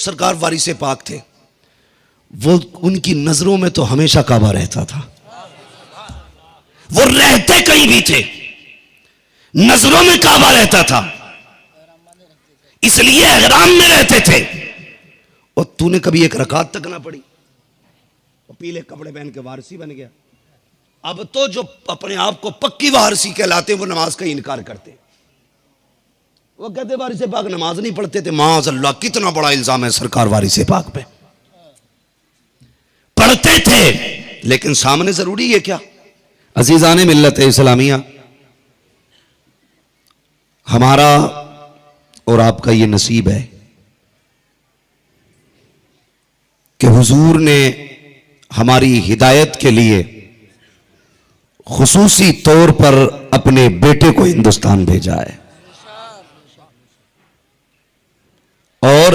सरकार वारिस पाक थे, वो उनकी नजरों में तो हमेशा काबा रहता था। वो रहते कहीं भी थे, नजरों में काबा रहता था, इसलिए एहराम में रहते थे। और तूने कभी एक रकात तक ना पढ़ी, और पीले कपड़े पहन के वारसी बन गया। अब तो जो अपने आप को पक्की वारसी कहलाते वो नमाज का इनकार करते। वो कहते वारिस पाक नमाज नहीं पढ़ते थे। माज़ अल्लाह, कितना बड़ा इल्जाम है सरकार वारिस पाक पे। पढ़ते थे लेकिन सामने जरूरी है क्या? अजीजाने मिल्लत इस्लामिया, हमारा और आपका ये नसीब है कि हुजूर ने हमारी हिदायत के लिए खुसूसी तौर पर अपने बेटे को हिंदुस्तान भेजा है। और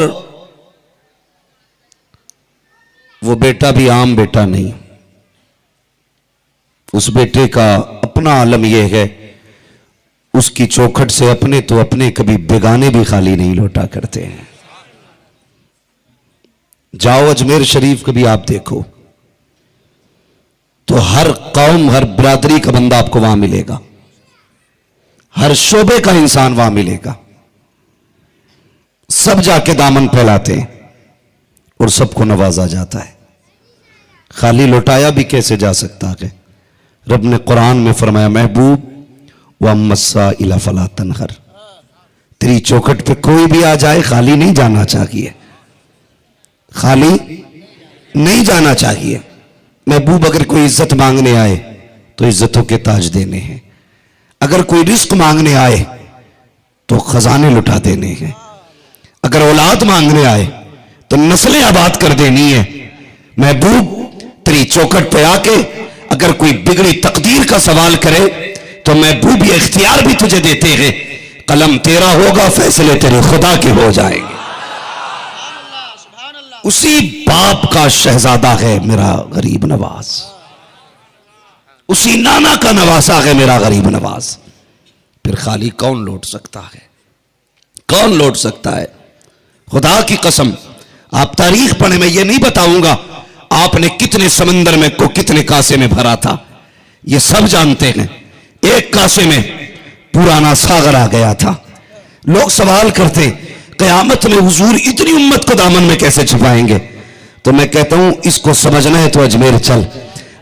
वो बेटा भी आम बेटा नहीं, उस बेटे का अपना आलम यह है, उसकी चौखट से अपने तो अपने कभी बेगाने भी खाली नहीं लौटा करते हैं। जाओ अजमेर शरीफ कभी आप देखो तो हर कौम, हर बिरादरी का बंदा आपको वहां मिलेगा, हर शोबे का इंसान वहां मिलेगा। सब जाके दामन फैलाते हैं और सबको नवाजा जाता है। खाली लौटाया भी कैसे जा सकता है? रब ने कुरान में फरमाया, महबूब व मस्सा इला फला तनहर, तेरी चौखट पे कोई भी आ जाए खाली नहीं जाना चाहिए, खाली नहीं जाना चाहिए। महबूब अगर कोई इज्जत मांगने आए तो इज्जतों के ताज देने हैं, अगर कोई रिस्क मांगने आए तो खजाने लुटा देने हैं, अगर औलाद मांगने आए तो नस्लें आबाद कर देनी है। महबूब तेरी चौखट पे आके अगर कोई बिगड़ी तकदीर का सवाल करे तो महबूब ये इख्तियार भी तुझे देते हैं, कलम तेरा होगा, फैसले तेरे खुदा के हो जाएंगे। उसी बाप का शहजादा है मेरा गरीब नवाज, उसी नाना का नवासा है मेरा गरीब नवाज। फिर खाली कौन लौट सकता है? कौन लौट सकता है? खुदा की कसम, आप तारीख पढ़े, मैं ये नहीं बताऊंगा आपने कितने समंदर में को कितने कासे में भरा था, ये सब जानते हैं। एक कासे में पुराना सागर आ गया था। लोग सवाल करते कयामत में हुजूर इतनी उम्मत को दामन में कैसे छुपाएंगे? तो मैं कहता हूं इसको समझना है तो अजमेर चल।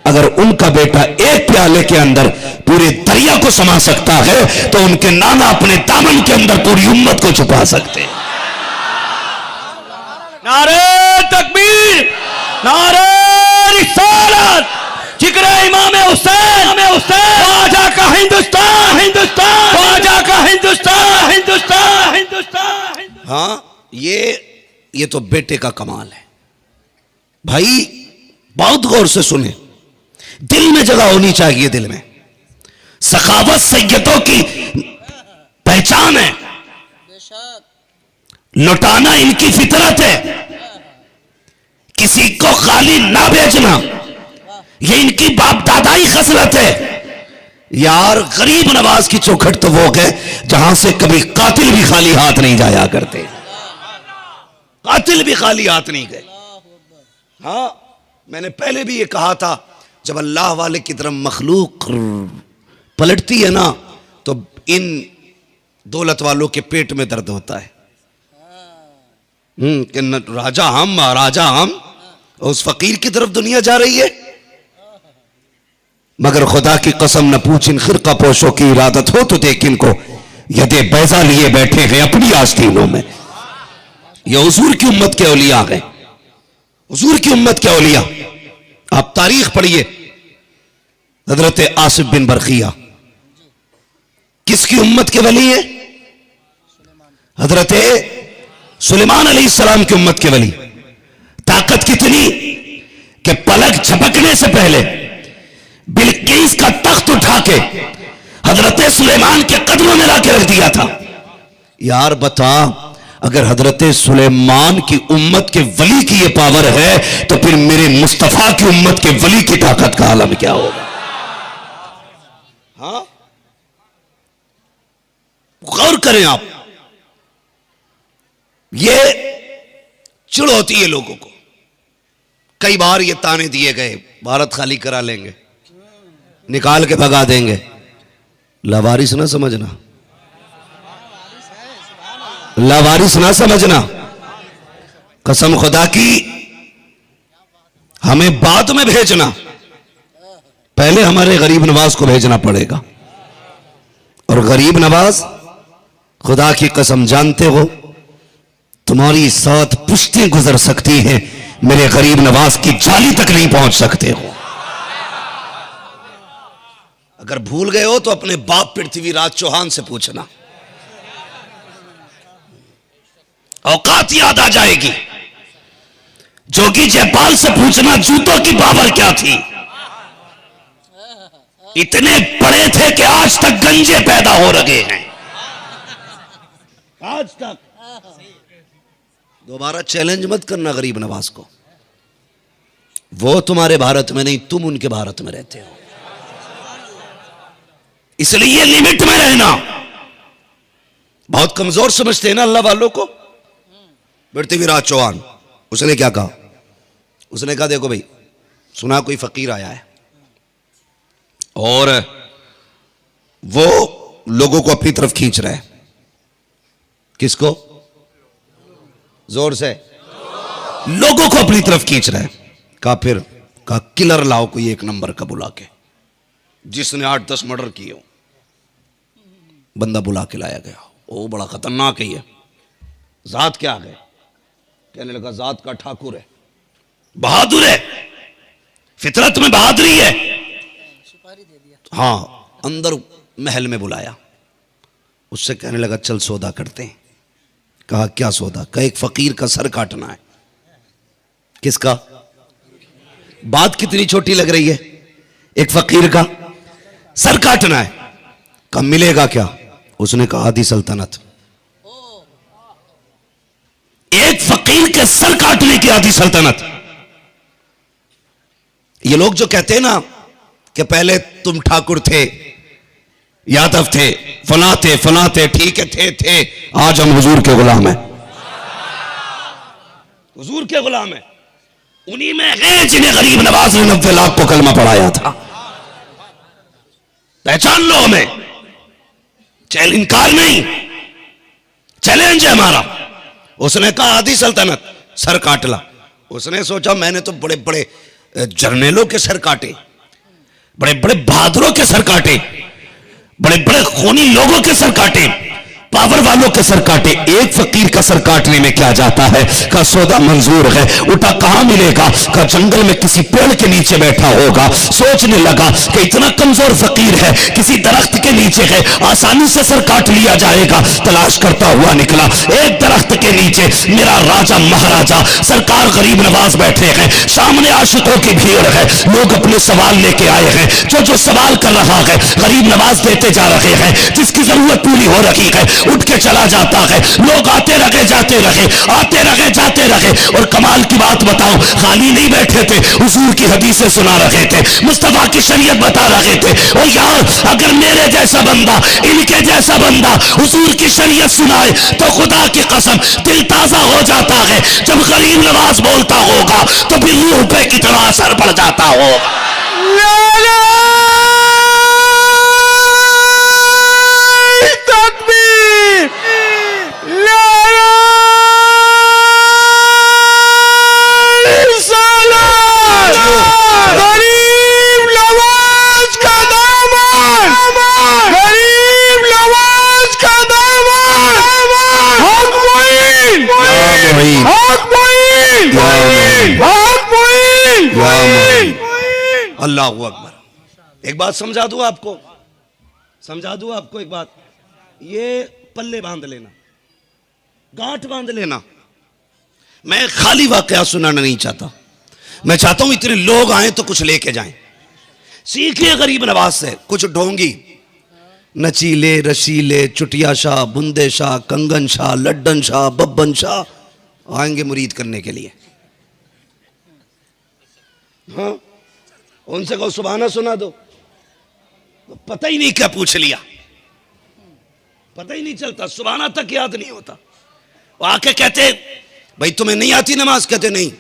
अगर उनका बेटा एक प्याले के अंदर पूरे दरिया को समा सकता है तो उनके नाना अपने दामन के अंदर पूरी उम्मत को छुपा सकते हैं। नारे तकबीर, नारे रिसालत, जिक्र इमाम हुसैन, ख्वाजा का हिंदुस्तान, हिंदुस्तान, ख्वाजा का हिंदुस्तान, हिंदुस्तान, हिंदुस्तान। हाँ, ये तो बेटे का कमाल है भाई। बहुत गौर से सुने, दिल में जगह होनी चाहिए। दिल में सखावत सैयदों की पहचान है, लौटाना इनकी फितरत है, किसी को खाली ना बेचना ये इनकी बाप दादाई खसलत है। यार गरीब नवाज की चौखट तो वो है जहां से कभी कातिल भी खाली हाथ नहीं जाया करते, कातिल भी खाली हाथ नहीं गए। हाँ, मैंने पहले भी ये कहा था, जब अल्लाह वाले की तरफ मखलूक पलटती है ना तो इन दौलत वालों के पेट में दर्द होता है कि राजा हम, महाराजा हम, उस फकीर की तरफ दुनिया जा रही है। मगर खुदा की कसम न पूछ इन खिरका पोशों की इरादत हो तो देख इनको यदे बैजा लिए बैठे हैं अपनी आस्तीनों में। ये हुजूर की उम्मत के औलिया हैं, हुजूर की उम्मत के औलिया। आप तारीख पढ़िए, हजरत आसिफ बिन बरखिया किसकी उम्मत के वली है? हजरत सुलेमान अलैहिस्सलाम की उम्मत के वली। ताकत कितनी कि पलक झपकने से पहले बिल्कीस का तख्त उठा के हजरत सुलेमान के कदमों में लाके रख दिया था। यार बता, अगर हजरत सुलेमान की उम्मत के वली की ये पावर है तो फिर मेरे मुस्तफा की उम्मत के वली की ताकत का आलम क्या होगा? हाँ, गौर करें आप। ये चिढ़ होती है लोगों को। कई बार ये ताने दिए गए, भारत खाली करा लेंगे, निकाल के भगा देंगे। लावारिस ना समझना, लावारिस ना समझना। कसम खुदा की, हमें बाद में भेजना, पहले हमारे गरीब नवाज को भेजना पड़ेगा। और गरीब नवाज, खुदा की कसम जानते हो, तुम्हारी 7 पुश्तें गुजर सकती हैं, मेरे गरीब नवाज की जाली तक नहीं पहुंच सकते हो। अगर भूल गए हो तो अपने बाप पृथ्वीराज चौहान से पूछना, औकात याद आ जाएगी। जोगी जयपाल से पूछना जूतों की बाबर क्या थी। इतने बड़े थे कि आज तक गंजे पैदा हो रहे हैं, आज तक। दोबारा चैलेंज मत करना गरीब नवाज को, वो तुम्हारे भारत में नहीं, तुम उनके भारत में रहते हो। इसलिए लिमिट में रहना। बहुत कमजोर समझते हैं ना अल्लाह वालों को। पृथ्वीराज चौहान, उसने क्या कहा? उसने कहा देखो भाई, सुना कोई फकीर आया है और वो लोगों को अपनी तरफ खींच रहा है। किसको? जोर से। लोगों को अपनी तरफ खींच रहा है। कहा फिर, कहा किलर लाओ कोई एक नंबर का बुला के, जिसने 8-10 मर्डर किए हो। बंदा बुला के लाया गया। वो बड़ा खतरनाक है ये। जात क्या है? कहने लगा जात का ठाकुर है, बहादुर है, फितरत में बहादुरी है। हाँ, अंदर महल में बुलाया, उससे कहने लगा चल सौदा करते हैं। कहा क्या सौदा? कहा एक फकीर का सर काटना है। किसका? बात कितनी छोटी लग रही है, एक फकीर का सर काटना है। कहा मिलेगा क्या? उसने कहा आधी सल्तनत। एक फकीर के सर काटने की आधी सल्तनत। ये लोग जो कहते हैं ना कि पहले तुम ठाकुर थे, यादव थे, फला थे, ठीक है, थे, आज हम हुजूर के गुलाम हैं। हुजूर के गुलाम हैं। उन्हीं में है जिन्हें गरीब नवाज ने 90 लाख को कलमा पढ़ाया था। पहचान लो हमें, चैलेंज इनकार नहीं, चैलेंज है हमारा। उसने कहा आधी सल्तनत, सर काट ला। उसने सोचा मैंने तो बड़े बड़े जर्नेलों के सर काटे, बड़े बड़े बहादुरों के सर काटे, बड़े बड़े खूनी लोगों के सर काटे, पावर वालों के सर काटे। एक फकीर का सर काटने में क्या जाता है? का सौदा मंजूर है। उठा कहां मिलेगा? का जंगल में किसी पेड़ के नीचे बैठा होगा। सोचने लगा कि इतना कमजोर फकीर है, किसी दरख्त के नीचे है, आसानी से सर काट लिया जाएगा। तलाश करता हुआ निकला, एक दरख्त के नीचे मेरा राजा महाराजा सरकार गरीब नवाज बैठे हैं, सामने आशिकों की भीड़ है, लोग अपने सवाल लेके आए हैं। जो सवाल कर रहा है गरीब नवाज देते जा रहे हैं, जिसकी जरूरत पूरी हो रही है उठ के चला जाता है। लोग आते रहे जाते रहे, आते रहे जाते रहे। और कमाल की बात बताऊं, खाली नहीं बैठे थे, हुजूर की हदीसें सुना रहे थे, मुस्तफा की शरीयत बता रहे थे। और यार अगर मेरे जैसा बंदा, इनके जैसा बंदा हुजूर की शरीयत सुनाए तो खुदा की कसम दिल ताजा हो जाता है। जब गरीब नवाज बोलता होगा तो फिर रूह पे कितना असर पड़ जाता होगा। अल्लाह अकबर। एक बात समझा दूं आपको, एक बात, ये पल्ले बांध लेना, गांठ बांध लेना। मैं खाली वाकया सुनाना नहीं चाहता, मैं चाहता हूं इतने लोग आए तो कुछ लेके जाएं। सीखिए गरीब नवाज से कुछ ढोंगी, नचीले रशीले चुटिया शाह, बुंदे शाह, कंगन शाह, लड्डन शाह, बब्बन शाह आएंगे मुरीद करने के लिए। हाँ, उनसे कहो सुबहाना सुना दो, तो पता ही नहीं क्या पूछ लिया, पता ही नहीं चलता, सुबहाना तक याद नहीं होता। वो आके कहते भाई तुम्हें नहीं आती नमाज? कहते नहीं,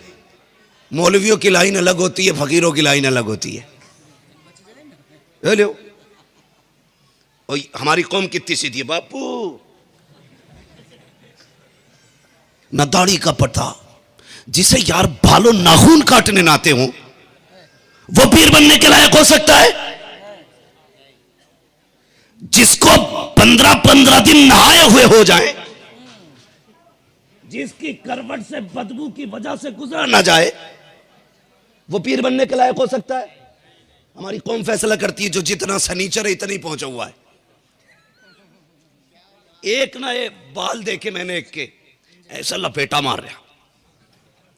मौलवियों की लाइन अलग होती है, फकीरों की लाइन अलग होती है। लो, और हमारी कौम कितनी सीधी है बापू, न दाढ़ी का पट्टा, जिसे यार बालों नाखून काटने ना आते हो वो पीर बनने के लायक हो सकता है? जिसको 15-15 दिन नहाए हुए हो जाए, जिसकी करवट से बदबू की वजह से गुजरा ना जाए, वो पीर बनने के लायक हो सकता है? हमारी कौम फैसला करती है, जो जितना सनीचर है इतना ही पहुंचा हुआ है। एक ना एक बाल देखे मैंने, एक के ऐसा लपेटा मार रहा,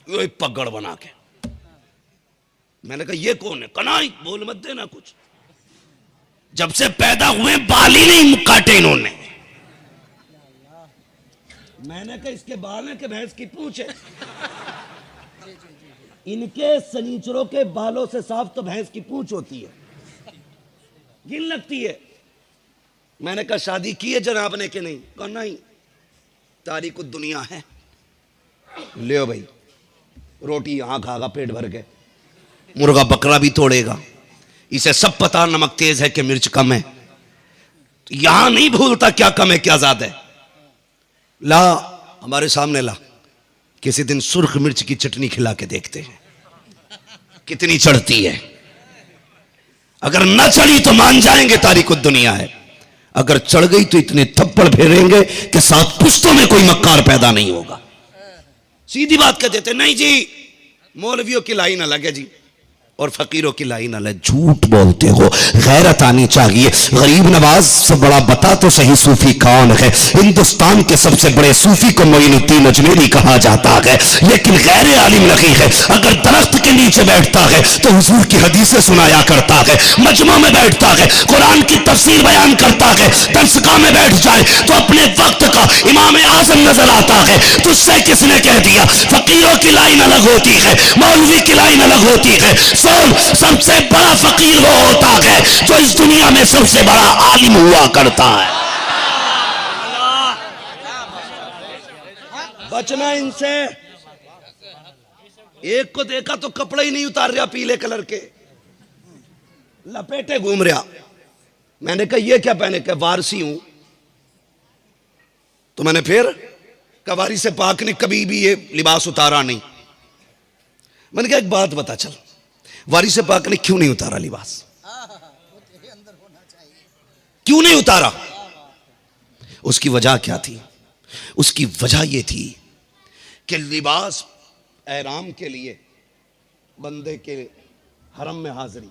ये पगड़ बना के। मैंने कहा ये कौन है? कनाई बोल मत देना कुछ, जब से पैदा हुए बाल ही नहीं काटे इन्होंने। मैंने कहा इसके बाल है कि भैंस की पूंछ है? इनके सनीचरों के बालों से साफ तो भैंस की पूंछ होती है, गिन लगती है। मैंने कहा शादी की है जनाब ने कि नहीं? कहा नहीं, तारीख दुनिया है। ले भाई, रोटी यहां खागा पेट भर के, मुर्गा बकरा भी तोड़ेगा, इसे सब पता नमक तेज है कि मिर्च कम है, तो यहां नहीं भूलता क्या कम है क्या ज्यादा है। ला हमारे सामने ला, किसी दिन सुर्ख मिर्च की चटनी खिला के देखते हैं कितनी चढ़ती है। अगर न चढ़ी तो मान जाएंगे तारीख दुनिया है, अगर चढ़ गई तो इतने थप्पड़ फेरेंगे कि 7 पुश्तों में कोई मक्कार पैदा नहीं होगा। सीधी बात कह देते, नहीं जी मौलवियों की लाइन अलग है जी और फकीरों की लाइन अलग। झूठ बोलते हो, गैरत आनी चाहिए। गरीब नवाज से बड़ा बता तो सही सूफी कौन है? हिंदुस्तान के सबसे बड़े सूफी को मोइनुद्दीन अजमेरी कहा जाता है, लेकिन गैर आलिम नहीं है। अगर दरख्त के नीचे बैठता है तो हुजूर की हदीसें सुनाया करता है, मजमा में बैठता है कुरान की तफसीर बयान करता है, दरसगाह में बैठ जाए तो अपने वक्त का इमाम आजम नजर आता है। तुझसे किसने कह दिया फकीरों की लाइन अलग होती है, मौलवी की लाइन अलग होती है? सबसे बड़ा फकीर वो होता है जो इस दुनिया में सबसे बड़ा आलिम हुआ करता है। बचना इनसे। एक को देखा तो कपड़े ही नहीं उतार रहा, पीले कलर के लपेटे घूम रहा। मैंने कहा ये क्या पहने? कहा वारसी हूं। तो मैंने फिर कवारी से पाक ने कभी भी ये लिबास उतारा नहीं। मैंने कहा एक बात बता चल, वारिस पाक ने क्यों नहीं उतारा लिबास? क्यों नहीं उतारा? उसकी वजह क्या थी? उसकी वजह यह थी कि लिबास एहराम के लिए बंदे के हरम में हाजिरी,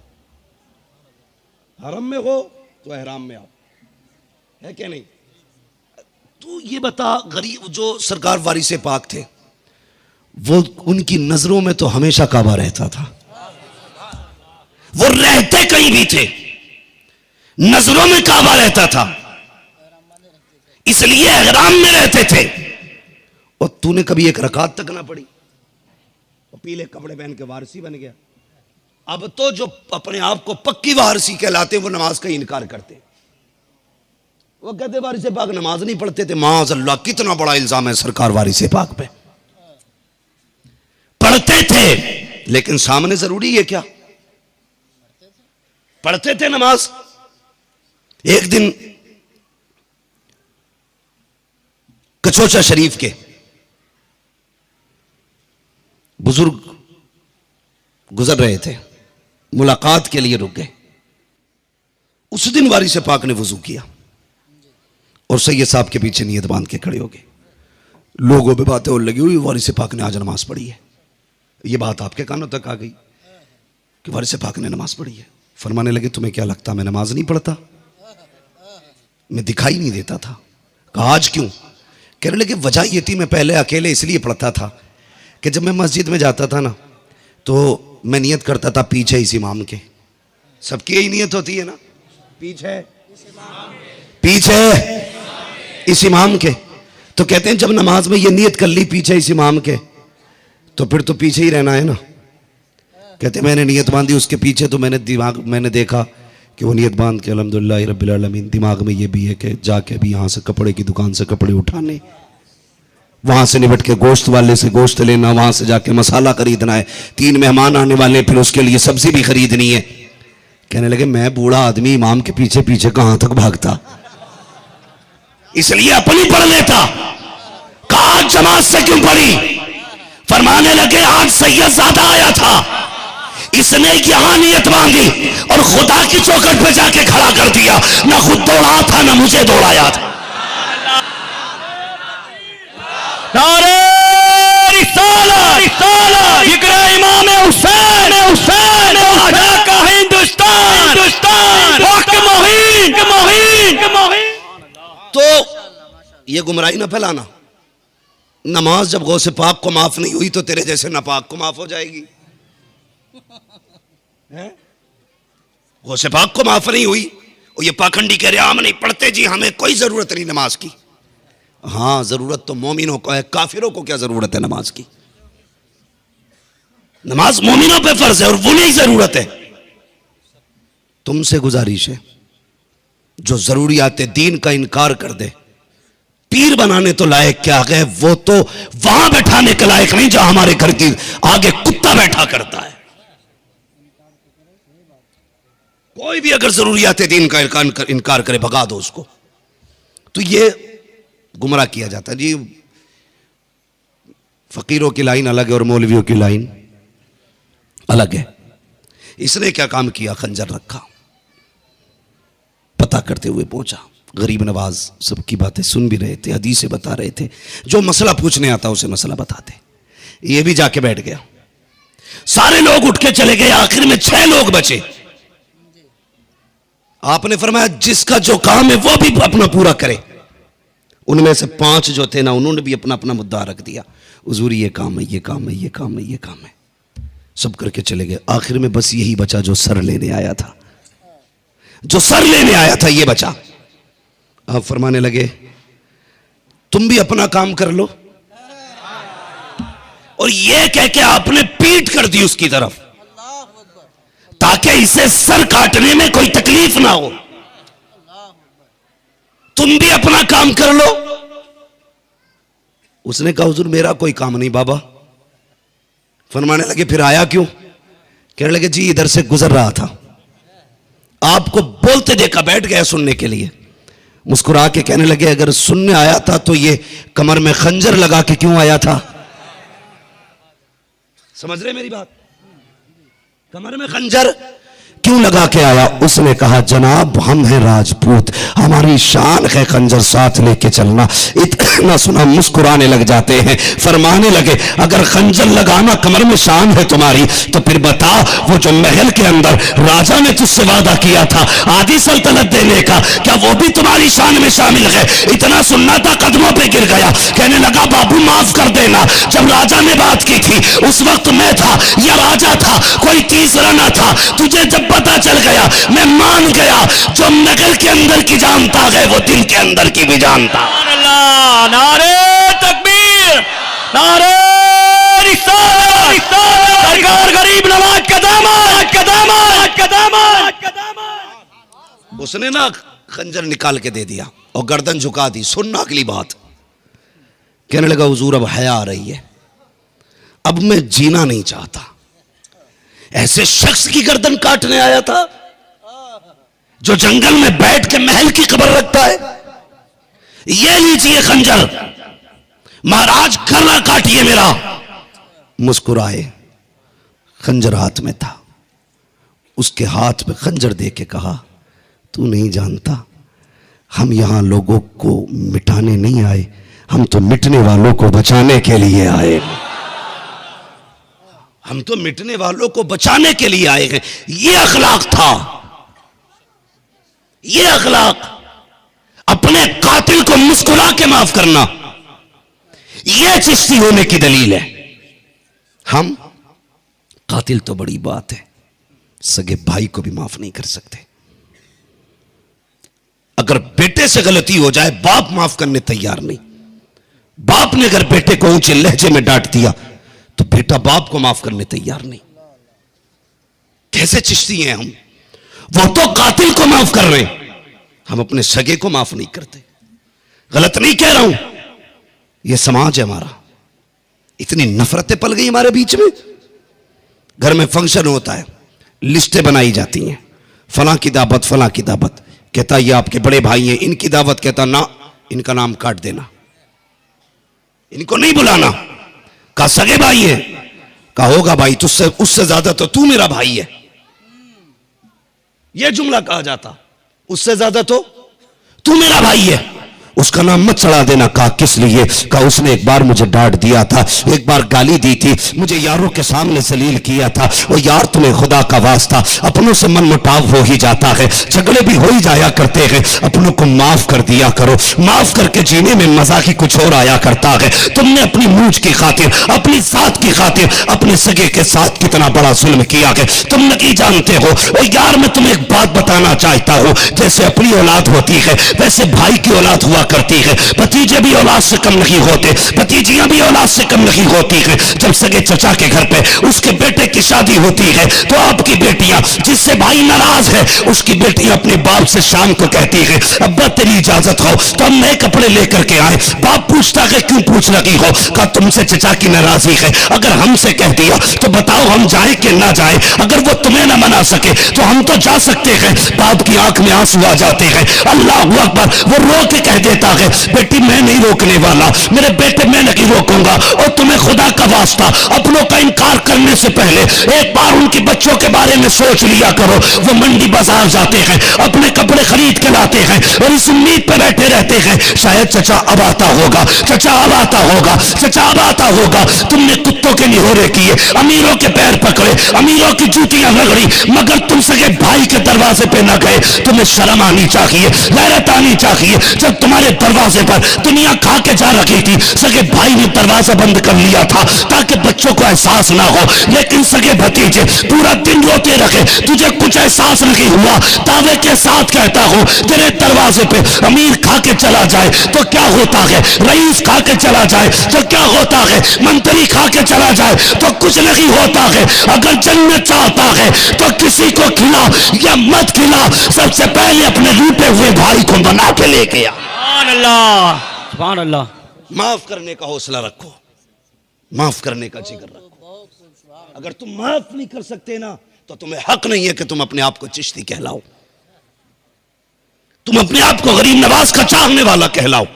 हरम में हो तो एहराम में आओ, है क्या नहीं? तो ये बता, गरीब जो सरकार वारिस पाक थे वो उनकी नजरों में तो हमेशा काबा रहता था, वो रहते कहीं भी थे, नजरों में काबा रहता था, इसलिए एहराम में रहते थे। और तूने कभी एक रकात तक ना पड़ी और पीले कपड़े पहन के वारसी बन गया। अब तो जो अपने आप को पक्की वारसी कहलाते वो नमाज का इनकार करते। वो कहते वारिस पाक नमाज नहीं पढ़ते थे। माज़ अल्लाह, कितना बड़ा इल्जाम है सरकार वारिस पाक पे। पढ़ते थे लेकिन सामने जरूरी है क्या? पढ़ते थे नमाज। एक दिन कचौचा शरीफ के बुजुर्ग गुजर रहे थे, मुलाकात के लिए रुक गए। उस दिन वारिस पाक ने वजू किया और सैयद साहब के पीछे नियत बांध के खड़े हो गए। लोगों पे बातें और लगी हुई, वारिस पाक ने आज नमाज पढ़ी है। ये बात आपके कानों तक आ गई कि वारिस पाक ने नमाज पढ़ी है। फरमाने लगे तुम्हें क्या लगता मैं नमाज नहीं पढ़ता? मैं दिखाई नहीं देता था। कहा आज क्यों? कहने लगे वजह ये थी, मैं पहले अकेले इसलिए पढ़ता था कि जब मैं मस्जिद में जाता था ना तो मैं नियत करता था पीछे इस इमाम के। सबकी यही नियत होती है ना, पीछे इस इमाम के। तो कहते हैं जब नमाज में ये नियत कर ली पीछे इस इमाम के, तो फिर तो पीछे ही रहना है ना। कहते मैंने नियत बांधी उसके पीछे, तो मैंने देखा कि वो नियत बांध के अल्हम्दुलिल्लाह रब्बिल आलमीन, दिमाग में ये भी है कि जाके भी यहाँ से कपड़े की दुकान से कपड़े उठाने। वहां से निपट के गोश्त वाले से गोश्त लेना, वहां से जाके मसाला खरीदना है, 3 मेहमान आने वाले, फिर उसके लिए सब्जी भी खरीदनी है। कहने लगे मैं बूढ़ा आदमी इमाम के पीछे पीछे कहां तक भागता, इसलिए अपनी पढ़ लेता। कहा जमात से क्यों पढ़ी? फरमाने लगे आज सैयद ज़्यादा आया था, इसने यहां नियत मांगी और खुदा की चौखट पे जाके खड़ा कर दिया, ना खुद दौड़ा था ना मुझे दौड़ाया था। नारे रिसालत, रिसालत, जिक्र इमाम हुसैन, हुसैन, ख्वाजा का हिंदुस्तान, हिंदुस्तान, वक्त मोहीन, मोहीन, मोहीन। तो ये गुमराही ना फैलाना। नमाज जब गौसे पाक को माफ नहीं हुई तो तेरे जैसे नापाक को माफ हो जाएगी। गौसे पाक को माफ नहीं हुई और ये पाखंडी कह रहे हम नहीं पढ़ते जी, हमें कोई जरूरत नहीं नमाज की। हाँ जरूरत तो मोमिनों को है, काफिरों को क्या जरूरत है नमाज की? नमाज मोमिनों पे फर्ज है और वो नहीं जरूरत है। तुमसे गुजारिश है जो जरूरियात दीन का इनकार कर दे, पीर बनाने तो लायक क्या है, वो तो वहां बैठाने के लायक नहीं जहां हमारे घर की आगे कुत्ता बैठा करता है। कोई भी अगर जरूरियात दीन का इनकार करे भगा दो उसको। तो ये गुमराह किया जाता है जी। फकीरों की लाइन अलग है और मौलवियों की लाइन अलग है। इसने क्या काम किया? खंजर रखा, पता करते हुए पहुंचा। गरीब नवाज सबकी बातें सुन भी रहे थे, हदीसें बता रहे थे, जो मसला पूछने आता उसे मसला बताते। ये भी जाके बैठ गया, सारे लोग उठ के चले गए, आखिर में 6 लोग बचे। आपने फरमाया जिसका जो काम है वो भी अपना पूरा करे। उनमें से 5 जो थे ना, उन्होंने भी अपना अपना मुद्दा रख दिया। हुजूर ये काम है, ये काम है, ये काम है, ये काम है, सब करके चले गए। आखिर में बस यही बचा जो सर लेने आया था, जो सर लेने आया था ये बचा। आप फरमाने लगे तुम भी अपना काम कर लो, और ये कह के आपने पीठ कर दी उसकी तरफ ताकि इसे सर काटने में कोई तकलीफ ना हो। तुम भी अपना काम कर लो। उसने कहा हुजूर मेरा कोई काम नहीं बाबा। फरमाने लगे फिर आया क्यों? कहने लगे जी इधर से गुजर रहा था, आपको बोलते देखा, बैठ गया सुनने के लिए। मुस्कुरा के कहने लगे अगर सुनने आया था तो ये कमर में खंजर लगा के क्यों आया था? समझ रहे मेरी बात? कमर में खंजर क्यों लगा के आया? उसने कहा जनाब हम हैं राजपूत, हमारी शान है खंजर साथ लेके चलना। इतना सुना मुस्कुराने लग जाते हैं। फरमाने लगे अगर खंजर लगाना कमर में शान है तुम्हारी तो फिर बता वो जो महल के अंदर राजा ने तुझसे वादा किया था आधी सल्तनत देने का, क्या वो भी तुम्हारी शान में शामिल है? इतना सुनना था कदमों पे गिर गया। कहने लगा बाबू माफ कर देना, जब राजा ने बात की थी उस वक्त मैं था या राजा था, कोई तीसरा ना था। तुझे जब पता चल गया मैं मान गया, जो नगर के अंदर की जानता है वो दिल के अंदर की भी जानता। नारे तकबीर, नारे रिसालत, सरकार गरीब नवाज का दामन, का दामन, का दामन, का दामन। उसने ना खंजर निकाल के दे दिया और गर्दन झुका दी। सुनना अगली बात। कहने लगा हुजूर अब हया आ रही है, अब मैं जीना नहीं चाहता। ऐसे शख्स की गर्दन काटने आया था जो जंगल में बैठ के महल की खबर रखता है। ये लीजिए खंजर, महाराज गला काटिए मेरा। मुस्कुराए, खंजर हाथ में था। उसके हाथ में खंजर दे के कहा तू नहीं जानता हम यहां लोगों को मिटाने नहीं आए, हम तो मिटने वालों को बचाने के लिए आए। हम तो मिटने वालों को बचाने के लिए आए हैं। ये अखलाक था, ये अखलाक। अपने कातिल को मुस्कुरा के माफ करना, यह चिश्ती होने की दलील है। हम कातिल तो बड़ी बात है, सगे भाई को भी माफ नहीं कर सकते। अगर बेटे से गलती हो जाए बाप माफ करने तैयार नहीं। बाप ने अगर बेटे को ऊंचे लहजे में डांट दिया तो बेटा बाप को माफ करने तैयार नहीं। कैसे चिश्ती हैं हम? वो तो कातिल को माफ कर रहे हैं, हम अपने सगे को माफ नहीं करते। गलत नहीं कह रहा हूं, ये समाज है हमारा। इतनी नफरतें पल गई हमारे बीच में। घर में फंक्शन होता है, लिस्टें बनाई जाती हैं, फलां की दावत, फलां की दावत। कहता ये आपके बड़े भाई हैं, इनकी दावत। कहता ना, इनका नाम काट देना, इनको नहीं बुलाना। कहा सगे भाई हैं। कहा होगा भाई, तुझसे उससे ज्यादा तो तू मेरा भाई है। यह जुमला कहा जाता, उससे ज्यादा तो तू मेरा भाई है, उसका नाम मत चढ़ा देना। कहा किस लिए? कहा उसने एक बार मुझे डांट दिया था, एक बार गाली दी थी, मुझे यारों के सामने जलील किया था। और यार तुम्हें खुदा का वास्ता, अपनों से मन मुटाव हो ही जाता है, झगड़े भी हो ही जाया करते हैं, अपनों को माफ कर दिया करो। माफ करके जीने में मजा ही कुछ और आया करता है। तुमने अपनी मूंछ की खातिर, अपनी जात की खातिर अपने सगे के साथ कितना बड़ा जुल्म किया है, तुम नहीं जानते हो। और यार मैं तुम्हें एक बात बताना चाहता हूं, जैसे अपनी औलाद होती है वैसे भाई की औलाद हुआ करती है। भतीजे भी औलाद से कम नहीं होते, भतीजियां भी औलाद से कम नहीं होती है। जब सगे चचा के घर पे उसके बेटे की शादी होती है तो आपकी बेटियां, जिससे भाई नाराज है, उसकी बेटियां अपने बाप से शाम को कहती है अब्बा तेरी इजाजत हो तो हम नए कपड़े लेकर के आए। बाप पूछता है क्यों पूछ लगी हो? कहा तुमसे चचा की नाराजगी है, अगर हमसे कह दिया तो बताओ हम जाए कि ना जाए? अगर वो तुम्हें ना मना सके तो हम तो जा सकते हैं। बाप की आंख में आंसू आ जाते हैं। अल्लाह अकबर, वो रो के कह देता है बेटी मैं नहीं रोकने वाला, मेरे बेटे मैं नहीं रोकूंगा। और तुम्हें खुदा का वास्ता अपनों का इनकार करने से पहले एक बार उनके बच्चों के बारे में सोच लिया करो। वो मंडी बाजार जाते हैं, अपने कपड़े खरीद के लाते हैं और इस उम्मीद पर बैठे रहते हैं शायद चचा अब आता होगा, चचा अब आता होगा, चचा अब आता होगा। तुमने कुत्तों के निहोरे किए, अमीरों के पैर पकड़े, अमीरों की जूतियां रगड़ी, मगर तुम सगे भाई के दरवाजे पे न गए। तुम्हें शर्म आनी चाहिए, गैरत आनी चाहिए। जब तुम्हारे दरवाजे पर दुनिया खा के जा रही थी, सगे भाई ने दरवाजा बंद कर लिया था ताकि बच्चों को एहसास ना हो, लेकिन सगे भतीजे पूरा दिन रोते रखे, तुझे कुछ एहसास नहीं हुआ। दावे के साथ कहता हूं तेरे दरवाजे पे अमीर खा के चला जाए तो क्या होता है, रईस खा के चला जाए तो क्या होता है, मंत्री खा के चला जाए तो कुछ नहीं होता है। अगर जन्नत चाहता है तो किसी को खिला या मत खिला, सबसे पहले अपने लूटे हुए भाई को बना के लेके आ। सुभान अल्लाह, सुभान अल्लाह। माफ करने का हौसला रखो, माफ करने का जिगर रखो। अगर तुम माफ नहीं कर सकते ना तो तुम्हें हक नहीं है कि तुम अपने आप को चिश्ती कहलाओ, तुम अपने आप को गरीब नवाज का चाहने वाला कहलाओ।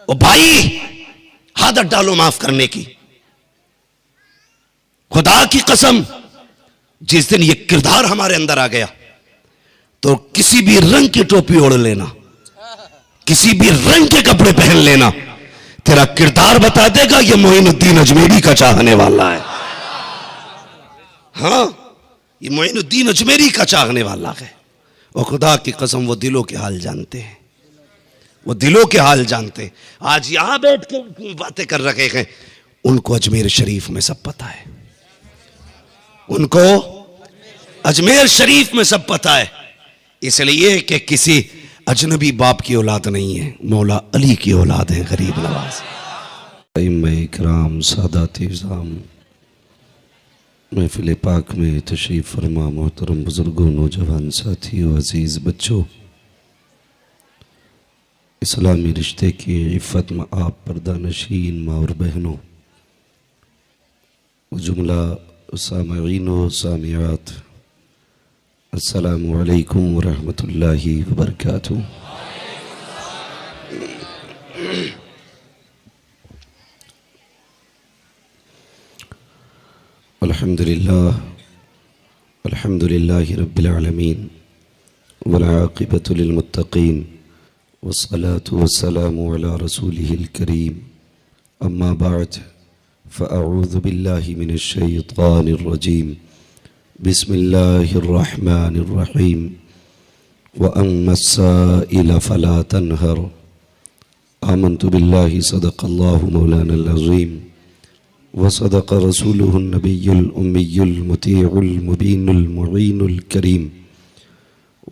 ओ भाई आदत डालो माफ करने की। खुदा की कसम जिस दिन ये किरदार हमारे अंदर आ गया तो किसी भी रंग की टोपी ओढ़ लेना, किसी भी रंग के कपड़े पहन लेना, तेरा किरदार बता देगा ये मोइनुद्दीन अजमेरी का चाहने वाला है। हाँ, ये मोइनुद्दीन अजमेरी का चाहने वाला है। और खुदा की कसम वो दिलों के हाल जानते हैं, वो दिलों के हाल जानते। आज यहां बैठ कर बातें कर रहे हैं, उनको अजमेर शरीफ में सब पता है, उनको अजमेर शरीफ में सब पता है। इसलिए कि किसी अजनबी बाप की औलाद नहीं है, मौला अली की औलाद है, गरीब नवाज। इकराम सादात इज़ाम महफिल पाक में तशरीफ़ फरमा मोहतरम बुजुर्गों, नौजवान साथियों, अजीज़ बच्चों, इस्लामी रिश्ते की इफ़्फ़त में आप पर्दा नशीन माँ और बहनों, जुमला सामईन व सामियात, अस्सलामु अलैकुम व रहमतुल्लाहि व बरकातुहू। अल्हम्दुलिल्लाह, अल्हम्दुलिल्लाहि रब्बिल आलमीन वल आक़िबतु लिल मुत्तक़ीन वस्सलातु वस्सलामु अला रसूलिहिल करीम। अम्मा बाद फ़अऊज़ु बिल्लाहि मिनश शैतानिर रजीम। बिस्मिल्लाहिर रहमानिर रहीम। व अम्मस साइल फला तनहर। आमन्तु बिल्लाहि सदक़ल्लाहु मौलानल अज़ीम व सदक़ रसूलुहुन नबियुल उम्मियुल मुतीउल मुबीनुल मुईनुल करीम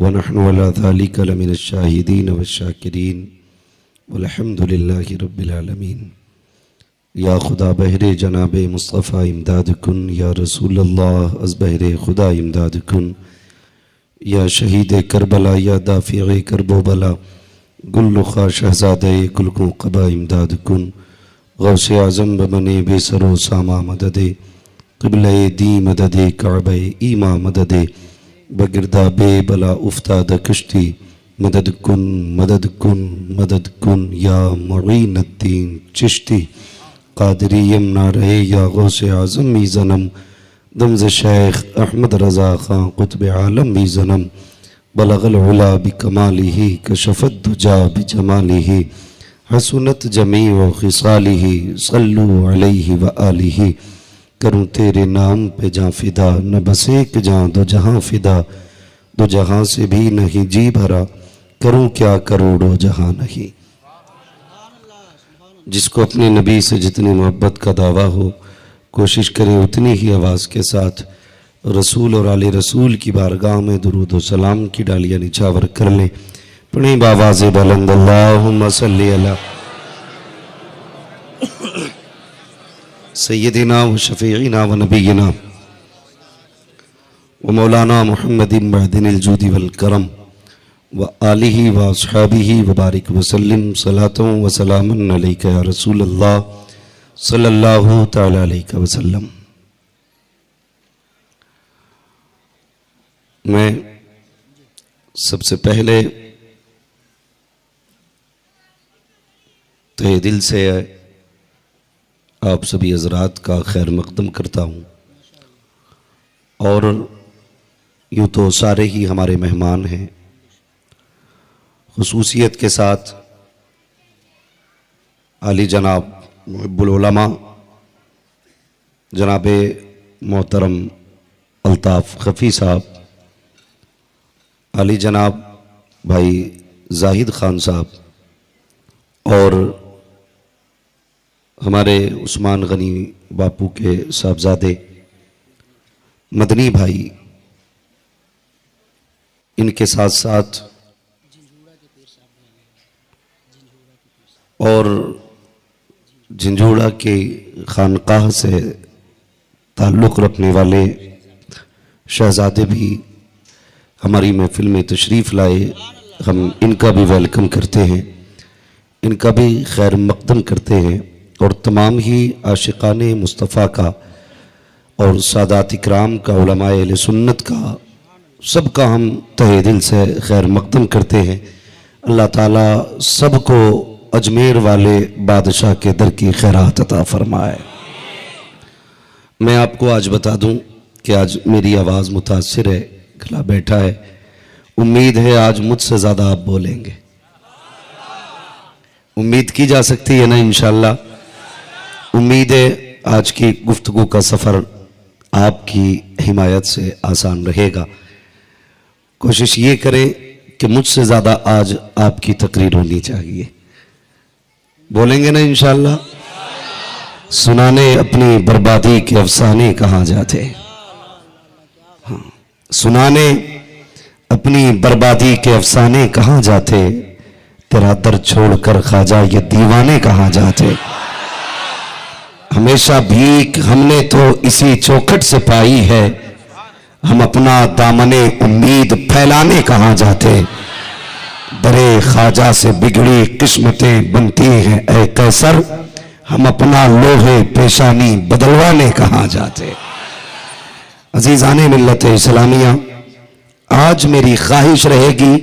व नहनु अला ज़ालिका लमिनश शाहिदीन वश्शाकिरीन वल्हम्दुलिल्लाहि रब्बिल आलमीन। या खुदा बहरे जनाब मुस्तफ़ा इमदाद कुन, या रसूल अल्लाह अज़ बहरे खुदा इमदाद कुन, या शहीद करबला, या दाफ़िए करबो बला, गुल्लुखा शहजादे गुलकों कबा इमदाद कुन गौसे आज़म बमने बेसरो सामा मददे क़िबले दी मददे काबे ईमा मददे बगिरदा बे बला उफ्ताद कश्ती मदद कुन या मुईनुद्दीन चिश्ती कादरी यमना रहे या गौसे आज़म मी ज़नम दमज़ शेख अहमद रज़ा ख़ान क़ुत्ब आलम मी ज़नम बलगल उला बिकमालिही कशफत दुजा बिजमालिही हसनत जमी व खिसालिही सल्लु अलैहि व आलिही। करूँ तेरे नाम पे जाँ फिदा न बस एक जाँ दो जहाँ फिदा दो जहाँ से भी नहीं जी भरा करूँ क्या करोड़ों जहाँ नहीं। जिसको अपने नबी से जितनी मोहब्बत का दावा हो कोशिश करे उतनी ही आवाज़ के साथ रसूल और आले रसूल की बारगाह में दुरूद व सलाम की डालियाँ निछावर कर लें। पढ़ें बावाज़ बुलंद अल्लाहुम्मा सल्ली अला सय्यदिना व शफ़ीइना व नबीना व मौलाना मुहम्मदिन मअदिनिल जूदी वल करम व आलिही व अस्हाबिही व बारिक व सल्लिम सलातों व सलामन अलैका या रसूल अल्लाह सल्लल्लाहु तआला अलैहि वसल्लम। मैं सबसे पहले तहे दिल से आप सभी हज़रात का खैर मक़दम करता हूँ और यूँ तो सारे ही हमारे मेहमान हैं। खुसूसियत के साथ आली जनाब मुहिब्बुल उलमा जनाब मोहतरम अल्ताफ़ खफ़ी साहब, आली जनाब भाई जाहिद खान साहब और हमारे उस्मान गनी बापू के साहबजादे मदनी भाई, इनके साथ साथ और झंझोड़ा के खानकाह से ताल्लुक़ रखने वाले शहजादे भी हमारी महफिल में तशरीफ़ लाए। हम इनका भी वेलकम करते हैं, इनका भी खैर मक़दम करते हैं और तमाम ही आशिक़ाने मुस्तफ़ा का और सादात इकराम का, उलमाए अहले सुन्नत का, सबका हम तहे दिल से खैर मक़दम करते हैं। अल्लाह ताला सबको अजमेर वाले बादशाह के दर की खैरात अता फरमाए। मैं आपको आज बता दूं कि आज मेरी आवाज़ मुतासिर है, गला बैठा है। उम्मीद है आज मुझसे ज़्यादा आप बोलेंगे, उम्मीद की जा सकती है ना इंशाअल्लाह। उम्मीद है आज की गुफ्तगू का सफ़र आपकी हिमायत से आसान रहेगा। कोशिश ये करें कि मुझसे ज़्यादा आज आपकी तकरीर होनी चाहिए। बोलेंगे ना इंशाअल्लाह। सुनाने अपनी बर्बादी के अफसाने कहाँ जाते, हाँ, सुनाने अपनी बर्बादी के अफसाने कहाँ जाते, तेरा दर छोड़कर ख्वाजा ये दीवाने कहाँ जाते। हमेशा भीख हमने तो इसी चौखट से पाई है, हम अपना दामने उम्मीद फैलाने कहाँ जाते। दरे ख्वाजा से बिगड़ी किस्मतें बनती हैं ऐ कैसर, हम अपना लोहे पेशानी बदलवाने कहाँ जाते। अजीज़ाने मिल्लत इस्लामिया, आज मेरी ख्वाहिश रहेगी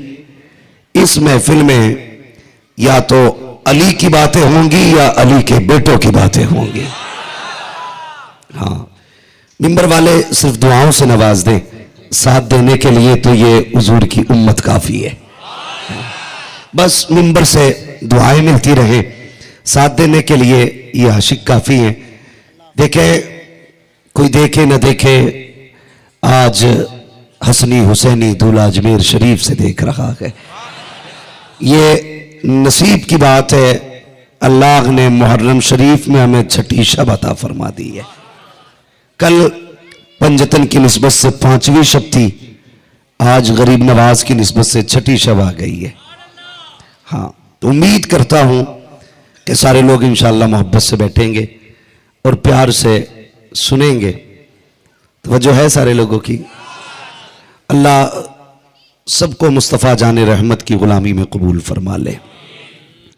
इस महफिल में या तो अली की बातें होंगी या अली के बेटों की बातें होंगी। हाँ, मिंबर वाले सिर्फ दुआओं से नवाज दें, साथ देने के लिए तो ये हुजूर की उम्मत काफ़ी है। बस मिंबर से दुआएं मिलती रहे, साथ देने के लिए ये आशिक काफ़ी हैं। देखे कोई देखे न देखे, आज हसनी हुसैनी दूल्हा अजमेर शरीफ से देख रहा है। ये नसीब की बात है, अल्लाह ने मुहर्रम शरीफ में हमें छठी शब अता फरमा दी है। कल पंजतन की निस्बत से 5वीं शब थी, आज गरीब नवाज की निस्बत से छठी शब आ गई है। हाँ, तो उम्मीद करता हूँ कि सारे लोग इंशाअल्लाह मोहब्बत से बैठेंगे और प्यार से सुनेंगे। तो वजह है सारे लोगों की। अल्लाह सबको मुस्तफ़ा जान रहमत की ग़ुलामी में कबूल फरमा ले।